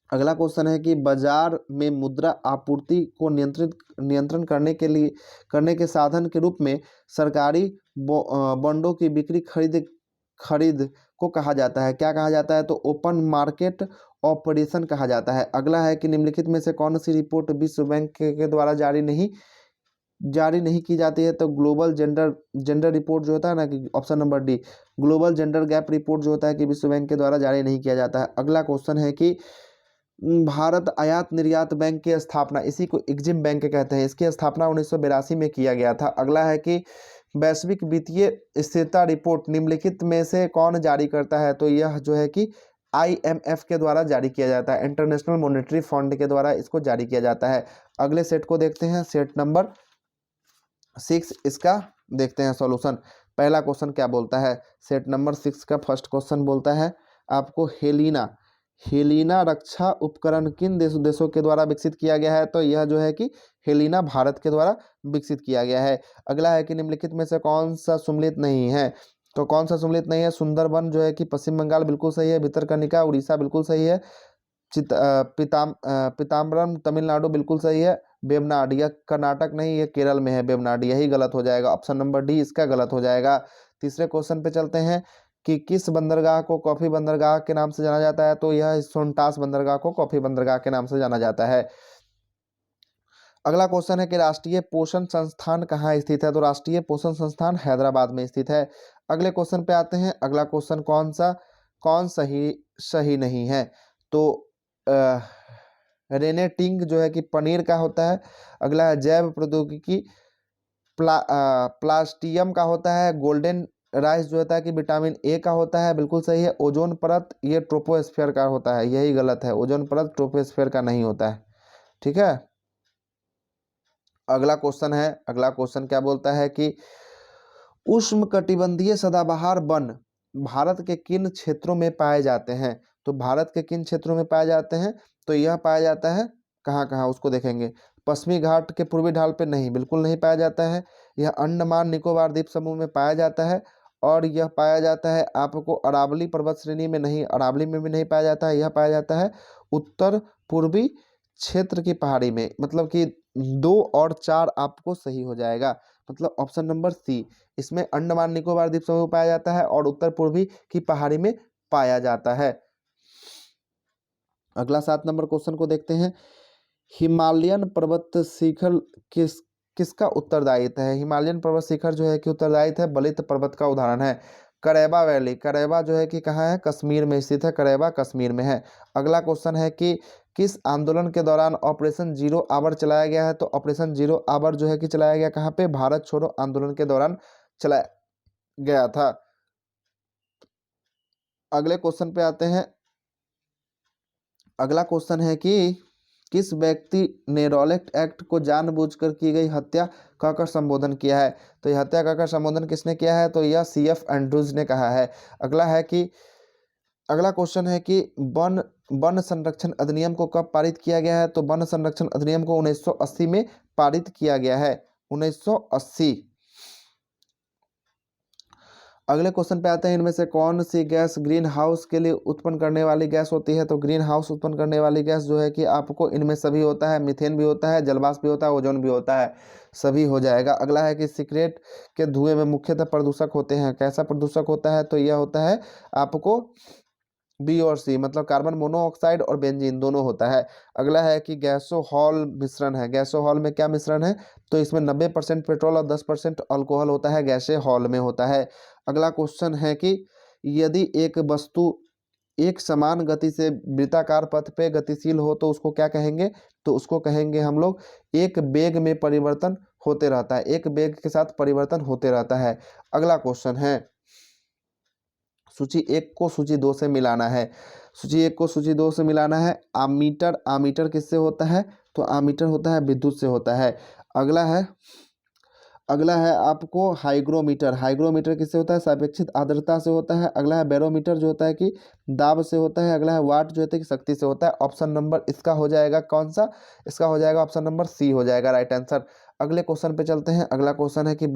अगला क्वेश्चन है कि बाजार में मुद्रा आपूर्ति को नियंत्रण करने के साधन के रूप में सरकारी बॉन्डों की बिक्री खरीद को कहा जाता है। क्या कहा जाता है? तो ओपन मार्केट ऑपरेशन कहा जाता है। अगला है कि निम्नलिखित में से कौन सी रिपोर्ट विश्व बैंक के द्वारा जारी नहीं की जाती है? तो ग्लोबल जेंडर रिपोर्ट जो होता है ना, कि option number D, global gender gap report जो होता है कि विश्व बैंक के द्वारा जारी नहीं किया जाता है। अगला क्वेश्चन है कि भारत आयात निर्यात बैंक की स्थापना, इसी को एग्जिम बैंक कहते हैं, इसकी स्थापना 1982 में किया गया था। अगला है कि वैश्विक वित्तीय स्थिरता रिपोर्ट निम्नलिखित में से कौन जारी करता है? तो यह जो है कि IMF के द्वारा जारी किया जाता है, इंटरनेशनल मॉनेटरी फंड के द्वारा इसको जारी किया जाता है। अगले सेट को देखते हैं, सेट नंबर 6, इसका देखते हैं सॉल्यूशन। पहला क्वेश्चन क्या बोलता है? सेट नंबर 6 का फर्स्ट क्वेश्चन बोलता है आपको हेलिना रक्षा उपकरण किन देशों के द्वारा विकसित किया गया है? तो यह जो है कि हेलिना भारत के द्वारा विकसित किया गया है। अगला है कि निम्नलिखित में से कौन सा सम्मिलित नहीं है? तो कौन सा सम्मिलित नहीं है? सुंदरबन जो है कि पश्चिम बंगाल बिल्कुल सही है, भितरकनिका उड़ीसा बिल्कुल सही है, पीताम्बरम तमिलनाडु बिल्कुल सही है, वेबनाड यह कर्नाटक नहीं, यह केरल में है वेबनाड, यही गलत हो जाएगा, ऑप्शन नंबर डी इसका गलत हो जाएगा। तीसरे क्वेश्चन पे चलते हैं कि किस बंदरगाह को कॉफी बंदरगाह के नाम से जाना जाता है? तो यह सोनटास बंदरगाह को कॉफी बंदरगाह के नाम से जाना जाता है। अगला क्वेश्चन है कि राष्ट्रीय पोषण संस्थान कहाँ स्थित है? तो राष्ट्रीय पोषण संस्थान हैदराबाद में स्थित है। अगले क्वेश्चन पे आते हैं। अगला क्वेश्चन कौन सही नहीं है? तो रेनेटिंग जो है कि पनीर का होता है। अगला है जैव प्रौद्योगिकी प्लास्टियम का होता है। गोल्डन राइस जो होता है कि विटामिन ए का होता है, बिल्कुल सही है। ओजोन परत ये ट्रोपोस्फेयर का होता है, यही गलत है, ओजोन परत ट्रोपोस्फेयर का नहीं होता है। ठीक है। अगला क्वेश्चन क्या बोलता है कि उष्णकटिबंधीय सदाबहार वन भारत के किन क्षेत्रों में पाए जाते हैं? तो भारत के किन क्षेत्रों में पाए जाते हैं? तो यह पाया जाता है कहाँ कहाँ, उसको देखेंगे। पश्चिमी घाट के पूर्वी ढाल पे नहीं, बिल्कुल नहीं पाया जाता है। यह अंडमान निकोबार द्वीप समूह में पाया जाता है। और यह पाया जाता है आपको अरावली पर्वत श्रेणी में नहीं, अरावली में भी नहीं पाया जाता है। यह पाया जाता है उत्तर पूर्वी क्षेत्र की पहाड़ी में। मतलब कि 2 और 4 आपको सही हो जाएगा, मतलब ऑप्शन नंबर सी, इसमें अंडमान निकोबार द्वीप समूह पाया जाता है और उत्तर पूर्वी की पहाड़ी में पाया जाता है। अगला 7 नंबर क्वेश्चन को देखते हैं। हिमालयन पर्वत शिखर किसका उत्तरदायित्व है? हिमालयन पर्वत शिखर जो है कि उत्तरदायित्व है बलित पर्वत का उदाहरण है। करैबा वैली, करैबा जो है कि कहाँ है? कश्मीर में स्थित है, करैबा कश्मीर में है। अगला क्वेश्चन है कि किस आंदोलन के दौरान ऑपरेशन जीरो आवर चलाया गया है? तो ऑपरेशन जीरो आवर जो है कि चलाया गया कहाँ पे? भारत छोड़ो आंदोलन के दौरान चलाया गया था। अगले क्वेश्चन पे आते हैं। अगला क्वेश्चन है कि किस व्यक्ति ने रॉलेट एक्ट को जानबूझकर की गई हत्या कहकर संबोधन किया है? तो यह हत्या कहकर संबोधन किसने किया है? तो यह CF एंड्रूज ने कहा है। अगला क्वेश्चन है कि वन संरक्षण अधिनियम को कब पारित किया गया है? तो वन संरक्षण अधिनियम को 1980 में पारित किया गया है, 1980। अगले क्वेश्चन पे आते हैं। इनमें से कौन सी गैस ग्रीन हाउस के लिए उत्पन्न करने वाली गैस होती है? तो ग्रीन हाउस उत्पन्न करने वाली गैस जो है कि आपको इनमें सभी होता है, मीथेन भी होता है, जलवाष्प भी होता है, ओजोन भी होता है, सभी हो जाएगा। अगला है कि सिगरेट के धुएं में मुख्यतः प्रदूषक होते हैं। कैसा प्रदूषक होता है? तो यह होता है आपको बी और सी, मतलब कार्बन मोनोऑक्साइड और बेंजीन दोनों होता है। अगला है कि गैसोहॉल मिश्रण है। गैसोहॉल में क्या मिश्रण है? तो इसमें 90% पेट्रोल और 10% अल्कोहल होता है, गैसोहॉल में होता है। अगला क्वेश्चन है कि यदि एक वस्तु एक समान गति से वृत्ताकार पथ पे गतिशील हो तो उसको क्या कहेंगे? तो उसको कहेंगे हम लोग एक वेग में परिवर्तन होते रहता है, एक वेग के साथ परिवर्तन होते रहता है। अगला क्वेश्चन है सूची 1 को सूची 2 से मिलाना है। सूची 1 को सूची 2 से मिलाना है। आमीटर किससे होता है? तो आमीटर होता है विद्युत से होता है। अगला है आपको हाइग्रोमीटर किससे होता है? सापेक्षिक आर्द्रता से होता है। अगला है बैरोमीटर जो होता है कि दाब से होता है। अगला है वाट जो होता है कि शक्ति से होता है। ऑप्शन नंबर इसका हो जाएगा कौन सा? इसका हो जाएगा ऑप्शन नंबर सी हो जाएगा राइट आंसर। अगले क्वेश्चन पे चलते हैं। अगला क्वेश्चन है कि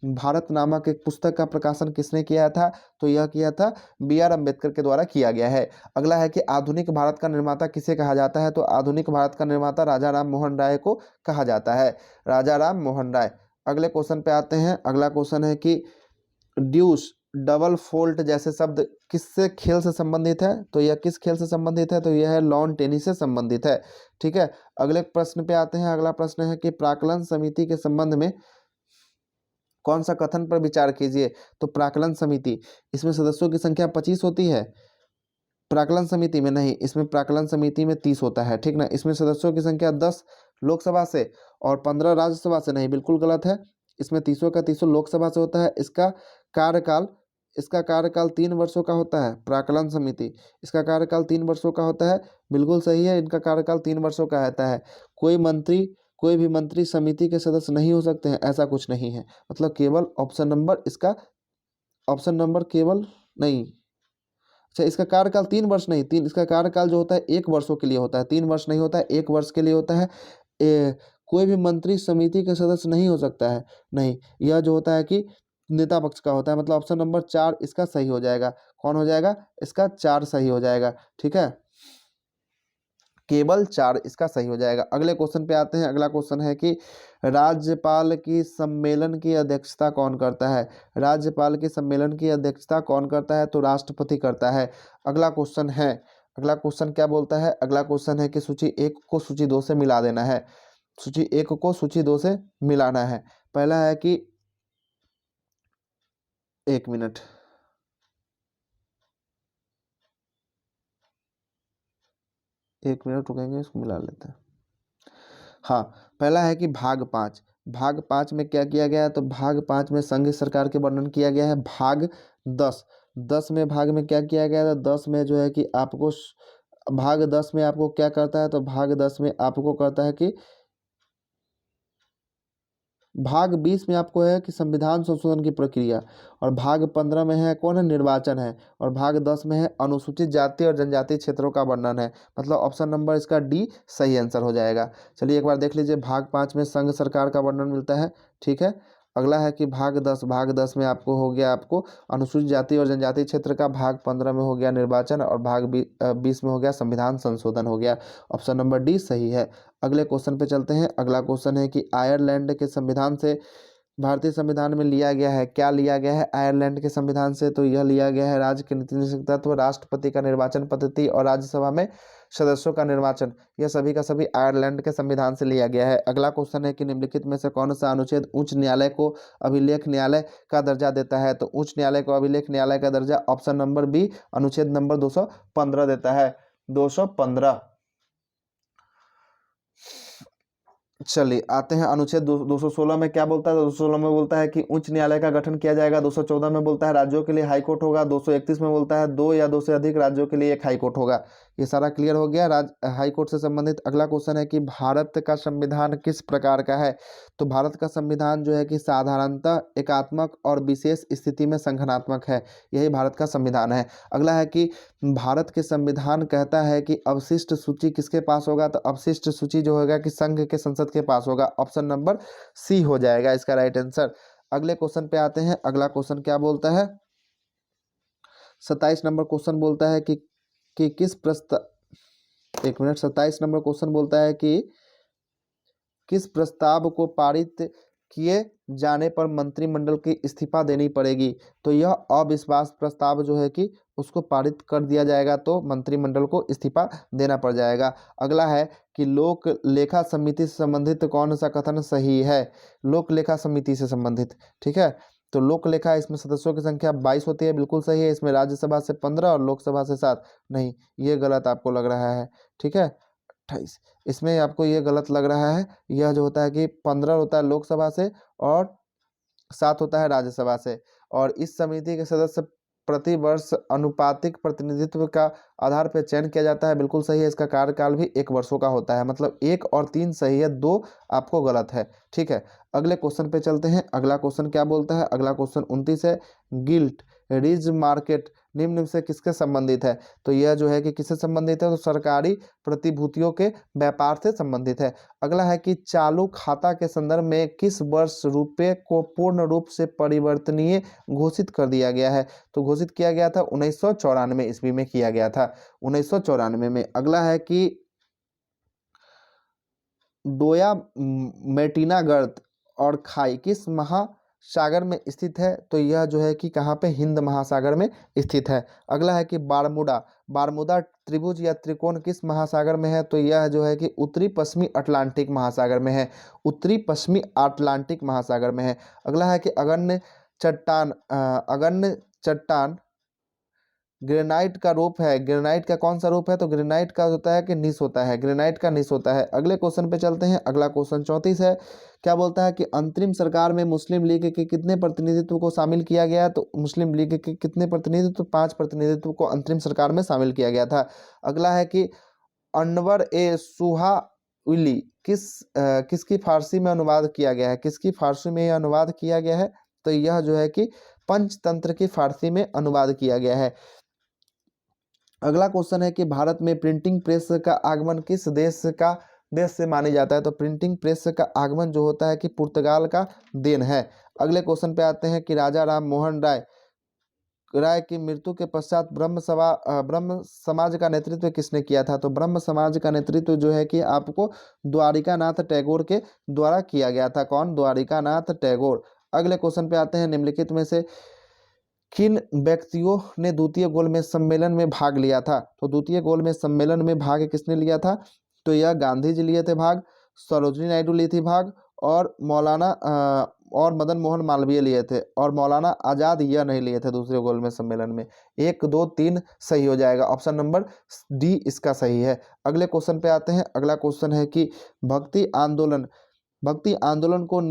भारत नामक एक पुस्तक का प्रकाशन किसने किया था? तो यह किया था B.R. अम्बेडकर के द्वारा किया गया है। अगला है कि आधुनिक भारत का निर्माता किसे कहा जाता है? तो आधुनिक भारत का निर्माता राजा राम मोहन राय को कहा जाता है, राजा राम मोहन राय। अगले क्वेश्चन पे आते हैं। अगला क्वेश्चन है कि ड्यूस, डबल फोल्ट जैसे शब्द किससे खेल से संबंधित है? तो यह किस खेल से संबंधित है? तो यह है लॉन टेनिस से संबंधित है। ठीक है, अगले प्रश्न पे आते हैं। अगला प्रश्न है कि प्राक्कलन समिति के संबंध में कौन सा कथन पर विचार कीजिए? तो प्राक्कलन समिति, इसमें सदस्यों की संख्या 25 होती है। प्राक्कलन समिति में नहीं, इसमें प्राक्कलन समिति में 30 होता है। ठीक ना, इसमें सदस्यों की संख्या 10 लोकसभा से और 15 राज्यसभा से नहीं, बिल्कुल गलत है। इसमें 30 का 30 लोकसभा से होता है। इसका कार्यकाल 3 वर्षों का होता है। प्राक्कलन समिति, इसका कार्यकाल 3 वर्षों का होता है, बिल्कुल सही है, इनका कार्यकाल 3 वर्षों का रहता है। कोई भी मंत्री समिति के सदस्य नहीं हो सकते हैं, ऐसा कुछ नहीं है। मतलब केवल ऑप्शन नंबर केवल नहीं, अच्छा, इसका कार्यकाल 3 वर्ष नहीं, इसका कार्यकाल जो होता है 1 वर्षों के लिए होता है, 3 वर्ष नहीं होता है, 1 वर्ष के लिए होता है। कोई भी मंत्री समिति के सदस्य नहीं हो सकता है, नहीं, यह जो होता है कि नेता पक्ष का होता है। मतलब ऑप्शन नंबर 4 इसका सही हो जाएगा। कौन हो जाएगा? इसका 4 सही हो जाएगा। ठीक है, केवल 4 इसका सही हो जाएगा। अगले क्वेश्चन पे आते हैं। अगला क्वेश्चन है कि राज्यपाल की सम्मेलन की अध्यक्षता कौन करता है? राज्यपाल की सम्मेलन की अध्यक्षता कौन करता है? तो राष्ट्रपति करता है। अगला क्वेश्चन क्या बोलता है? अगला क्वेश्चन है कि सूची 1 को सूची 2 से मिला देना है। सूची 1 को सूची 2 से मिलाना है। पहला है कि 1 मिनट, रुकेंगे, इसको मिला लेते हैं। हाँ, पहला है कि भाग 5 में क्या किया गया है? तो भाग 5 में संघ सरकार के वर्णन किया गया है। भाग 10 में क्या किया गया है? 10 में जो है कि आपको भाग 10 में आपको क्या करता है? तो भाग 10 में आपको कहता है कि भाग 20 में आपको है कि संविधान संशोधन की प्रक्रिया, और भाग 15 में है कौन है? निर्वाचन है, और भाग 10 में है अनुसूचित जाति और जनजाति क्षेत्रों का वर्णन है। मतलब ऑप्शन नंबर इसका डी सही आंसर हो जाएगा। चलिए एक बार देख लीजिए, भाग 5 में संघ सरकार का वर्णन मिलता है। ठीक है, अगला है कि भाग 10 में आपको हो गया आपको अनुसूचित जाति और जनजाति क्षेत्र का, भाग 15 में हो गया निर्वाचन, और भाग 20 में हो गया संविधान संशोधन हो गया। ऑप्शन नंबर डी सही है। अगले क्वेश्चन पे चलते हैं। अगला क्वेश्चन है कि आयरलैंड के संविधान से भारतीय संविधान में लिया गया है, क्या लिया गया है आयरलैंड के संविधान से? तो यह लिया गया है राज्य के नीति निषेध तत्व, राष्ट्रपति का निर्वाचन पद्धति और राज्यसभा में सदस्यों का निर्वाचन, यह सभी का सभी आयरलैंड के संविधान से लिया गया है। अगला क्वेश्चन है कि निम्नलिखित में से कौन सा अनुच्छेद उच्च न्यायालय को अभिलेख न्यायालय का दर्जा देता है? तो उच्च न्यायालय को अभिलेख न्यायालय का दर्जा ऑप्शन नंबर बी अनुच्छेद नंबर 215 देता है, 215। चलिए आते हैं अनुच्छेद 216 में क्या बोलता है? 216 में बोलता है कि उच्च न्यायालय का गठन किया जाएगा। 214 में बोलता है राज्यों के लिए हाईकोर्ट होगा। 231 में बोलता है 2 या 2 से अधिक राज्यों के लिए एक हाईकोर्ट होगा। ये सारा क्लियर हो गया हाईकोर्ट से संबंधित। अगला क्वेश्चन है कि भारत का संविधान किस प्रकार का है? तो भारत का संविधान जो है कि साधारणतः एकात्मक और विशेष स्थिति में संगठनात्मक है, यही भारत का संविधान है। अगला है कि भारत के संविधान कहता है कि अवशिष्ट सूची किसके पास होगा? तो अवशिष्ट सूची जो होगा कि संघ के संसद के पास होगा। ऑप्शन नंबर सी हो जाएगा इसका राइट आंसर। अगले क्वेश्चन पे आते हैं। अगला क्वेश्चन क्या बोलता है? 27 नंबर क्वेश्चन बोलता है कि किस प्रस्ताव 1 मिनट 27 नंबर क्वेश्चन बोलता है कि किस प्रस्ताव को पारित किए जाने पर मंत्रिमंडल की इस्तीफा देनी पड़ेगी? तो यह अविश्वास प्रस्ताव जो है कि उसको पारित कर दिया जाएगा, तो मंत्रिमंडल को इस्तीफा देना पड़ जाएगा। अगला है कि लोक लेखा समिति से संबंधित कौन सा कथन सही है? लोक लेखा समिति से संबंधित, ठीक है, तो लोक लेखा इसमें सदस्यों की संख्या 22 होती है, बिल्कुल सही है। इसमें राज्यसभा से 15 और लोकसभा से 7, नहीं ये गलत आपको लग रहा है। ठीक है, 28, इसमें आपको ये गलत लग रहा है। यह जो होता है कि 15 होता है लोकसभा से और 7 होता है राज्यसभा से, और इस समिति के सदस्य प्रति वर्ष अनुपातिक प्रतिनिधित्व का आधार पर चयन किया जाता है, बिल्कुल सही है। इसका कार्यकाल भी 1 वर्षों का होता है। मतलब 1 और 3 सही है, 2 आपको गलत है। ठीक है, अगले क्वेश्चन पे चलते हैं। अगला क्वेश्चन क्या बोलता है? अगला क्वेश्चन 29 है। गिल्ट रिज मार्केट निम्न से किसके संबंधित है? तो यह जो है कि किससे संबंधित है? तो सरकारी प्रतिभूतियों के व्यापार से संबंधित है। अगला है कि चालू खाता के संदर्भ में किस वर्ष रुपये को पूर्ण रूप से परिवर्तनीय घोषित कर दिया गया है? तो घोषित किया गया था 1994 ईस्वी में किया गया था, 1994 में। अगला है कि डोया मेटिना गर्त और खाई किस महासागर में स्थित है? तो यह जो है कि कहाँ पे? हिंद महासागर में स्थित है। अगला है कि बारमूडा बारमूडा त्रिभुज या त्रिकोण किस महासागर में है? तो यह जो है कि उत्तरी पश्चिमी अटलांटिक महासागर में है, उत्तरी पश्चिमी अटलांटिक महासागर में है। अगला है कि अगण्य चट्टान ग्रेनाइट का रूप है। ग्रेनाइट का कौन सा रूप है? तो ग्रेनाइट का होता है कि नीस होता है, ग्रेनाइट का नीस होता है। अगले क्वेश्चन पे चलते हैं। अगला क्वेश्चन 34 है। क्या बोलता है कि अंतरिम सरकार में मुस्लिम लीग के कितने प्रतिनिधित्व को शामिल किया गया? तो मुस्लिम लीग के कितने प्रतिनिधित्व? 5 प्रतिनिधित्व को अंतरिम सरकार में शामिल किया गया था। अगला है कि अनवर ए सुहाइली किसकी फारसी में अनुवाद किया गया है? किसकी फारसी में यह अनुवाद किया गया है? तो यह जो है कि पंचतंत्र की फारसी में अनुवाद किया गया है। अगला क्वेश्चन है कि भारत में प्रिंटिंग प्रेस का आगमन किस देश से मानी जाता है? तो प्रिंटिंग प्रेस का आगमन जो होता है कि पुर्तगाल का देन है। अगले क्वेश्चन पे आते हैं कि राजा राम मोहन राय की मृत्यु के पश्चात ब्रह्म समाज का नेतृत्व किसने किया था? तो ब्रह्म समाज का नेतृत्व जो है कि आपको द्वारिकानाथ टैगोर के द्वारा किया गया था। कौन? द्वारिकानाथ टैगोर। अगले क्वेश्चन पे आते हैं। निम्नलिखित में से किन व्यक्तियों ने द्वितीय गोलमेज सम्मेलन में भाग लिया था? तो द्वितीय गोलमेज सम्मेलन में भाग किसने लिया था? तो यह गांधी जी लिए थे भाग, सरोजिनी नायडू ली थी भाग, और और मदन मोहन मालवीय लिए थे, और मौलाना आजाद यह नहीं लिए थे दूसरे गोलमेज सम्मेलन में। 1, 2, 3 सही हो जाएगा। ऑप्शन नंबर डी इसका सही है। अगले क्वेश्चन पे आते हैं। अगला क्वेश्चन है कि भक्ति आंदोलन को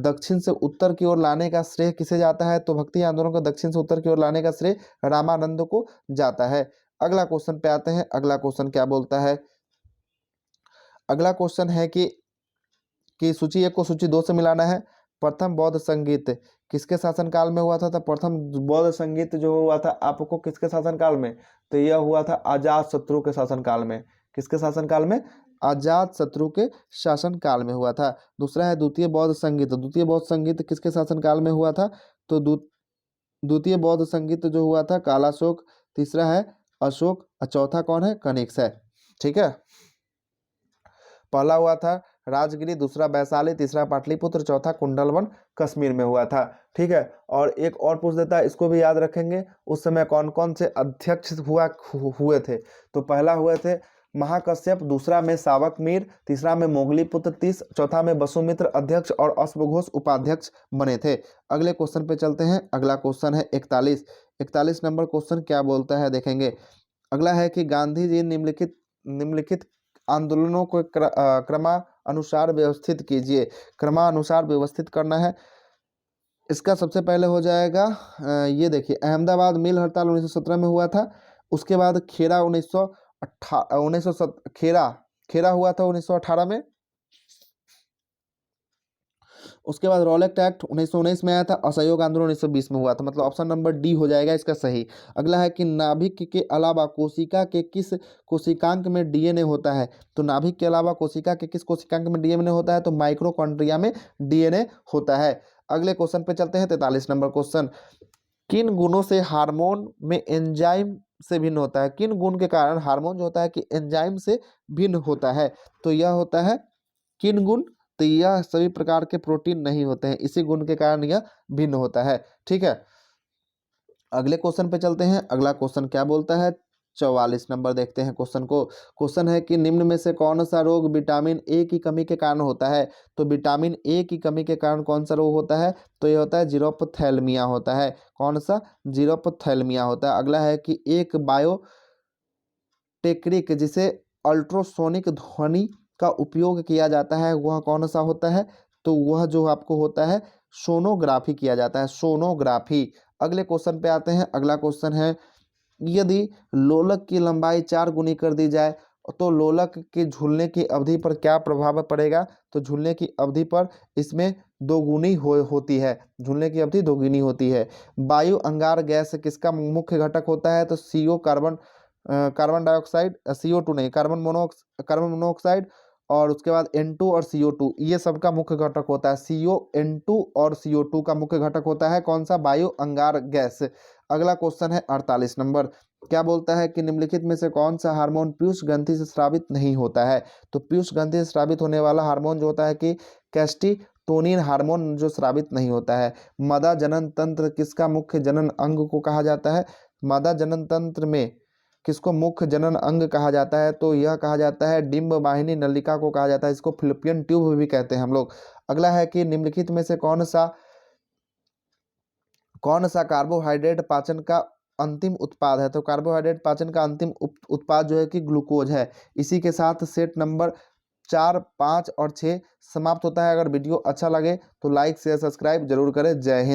दक्षिण से उत्तर की ओर लाने का श्रेय किसे जाता है? तो भक्ति आंदोलन को दक्षिण से उत्तर की ओर लाने का श्रेय रामानंद को जाता है। अगला क्वेश्चन पे आते हैं। अगला क्वेश्चन क्या बोलता है? अगला क्वेश्चन है कि सूची 1 को सूची 2 से मिलाना है। प्रथम बौद्ध संगीत किसके शासनकाल में हुआ था? तो प्रथम बौद्ध संगीत जो हुआ था आपको किसके शासनकाल में? तो यह हुआ था अजात शत्रु के शासनकाल में। किसके शासनकाल में? अजात शत्रु के शासनकाल में हुआ था। दूसरा है द्वितीय बौद्ध संगीत। द्वितीय बौद्ध संगीत किसके शासनकाल में हुआ था? तो द्वितीय बौद्ध संगीत जो हुआ था कालाशोक। तीसरा है अशोक, और चौथा कौन है? कनिष्क है। ठीक है। पहला हुआ था राजगिरी, दूसरा वैशाली, तीसरा पाटलिपुत्र, चौथा कुंडलवन कश्मीर में हुआ था। ठीक है। और एक और पूछ देता है, इसको भी याद रखेंगे। उस समय कौन कौन से अध्यक्ष हुए थे? तो पहला हुए थे महाकश्यप, दूसरा में सावक मीर, तीसरा में मोगलीपुत्र तीस, चौथा में वसुमित्र अध्यक्ष और अश्वघोष उपाध्यक्ष बने थे। अगले क्वेश्चन पे चलते हैं। अगला क्वेश्चन है 41 नंबर क्वेश्चन क्या बोलता है देखेंगे। अगला है कि गांधी जी निम्नलिखित आंदोलनों को क्रमानुसार व्यवस्थित कीजिए। क्रमानुसार व्यवस्थित करना है। इसका सबसे पहले हो जाएगा ये देखिए, अहमदाबाद मिल हड़ताल 1917 में हुआ था। उसके बाद खेरा खेरा हुआ था 1918 में। उसके बाद रॉलेट एक्ट 1919 में आया था। असहयोग आंदोलन 1920 में हुआ था। मतलब ऑप्शन नंबर डी हो जाएगा इसका सही। अगला है कि नाभिक के अलावा कोशिका के किस कोशिकांग में डीएनए होता है? तो नाभिक के अलावा कोशिका के किस कोशिकांग में डीएनए होता है? तो माइक्रोकॉन्ड्रिया में डीएनए होता है। अगले क्वेश्चन पे चलते हैं। 43 नंबर क्वेश्चन, किन गुणों से हार्मोन में एंजाइम से भिन्न होता है? किन गुण के कारण हार्मोन जो होता है कि एंजाइम से भिन्न होता है? तो यह होता है किन गुण? तो यह सभी प्रकार के प्रोटीन नहीं होते हैं, इसी गुण के कारण यह भिन्न होता है। ठीक है। अगले क्वेश्चन पे चलते हैं। अगला क्वेश्चन क्या बोलता है? 44 नंबर देखते हैं क्वेश्चन को। क्वेश्चन है कि निम्न में से कौन सा रोग विटामिन ए की कमी के कारण होता है? तो विटामिन ए की कमी के कारण कौन सा रोग होता है? तो यह होता है जीरोपथैलेमिया होता है। कौन सा? जीरोपथैलेमिया होता है। अगला है कि एक बायोटेक्निक जिसे अल्ट्रासोनिक ध्वनि का उपयोग किया जाता है वह कौन सा होता है? तो वह जो आपको होता है सोनोग्राफी किया जाता है, सोनोग्राफी। अगले क्वेश्चन पे आते हैं। अगला क्वेश्चन है, यदि लोलक की लंबाई 4 गुनी कर दी जाए तो लोलक के झूलने की अवधि पर क्या प्रभाव पड़ेगा? तो झूलने की अवधि पर इसमें दोगुनी होती है, झूलने की अवधि दोगुनी होती है। वायु अंगार गैस किसका मुख्य घटक होता है? तो CO कार्बन डाइऑक्साइड, CO2 नहीं, कार्बन मोनोऑक्साइड, और उसके बाद N2 और CO2 ये सबका मुख्य घटक होता है। N2 और CO2 का मुख्य घटक होता है कौन सा? वायु अंगार गैस। अगला क्वेश्चन है 48 नंबर। क्या बोलता है कि निम्नलिखित में से कौन सा हार्मोन पीयूष ग्रंथि से स्रावित नहीं होता है? तो पीयूष ग्रंथि से स्रावित होने वाला हार्मोन जो होता है कि कैस्टिटोनिन हार्मोन जो स्रावित नहीं होता है। मादा जनन तंत्र किसका मुख्य जनन अंग को कहा जाता है? मादा जनन तंत्र में किसको मुख्य जनन अंग कहा जाता है? तो यह कहा जाता है डिंब वाहिनी नलिका को कहा जाता है, इसको फिलिपियन ट्यूब भी कहते हैं हम लोग। अगला है कि निम्नलिखित में से कौन सा कार्बोहाइड्रेट पाचन का अंतिम उत्पाद है? तो कार्बोहाइड्रेट पाचन का अंतिम उत्पाद जो है कि ग्लूकोज है। इसी के साथ सेट नंबर 4, 5 और 6 समाप्त होता है। अगर वीडियो अच्छा लगे तो लाइक शेयर सब्सक्राइब जरूर करें। जय हिंद।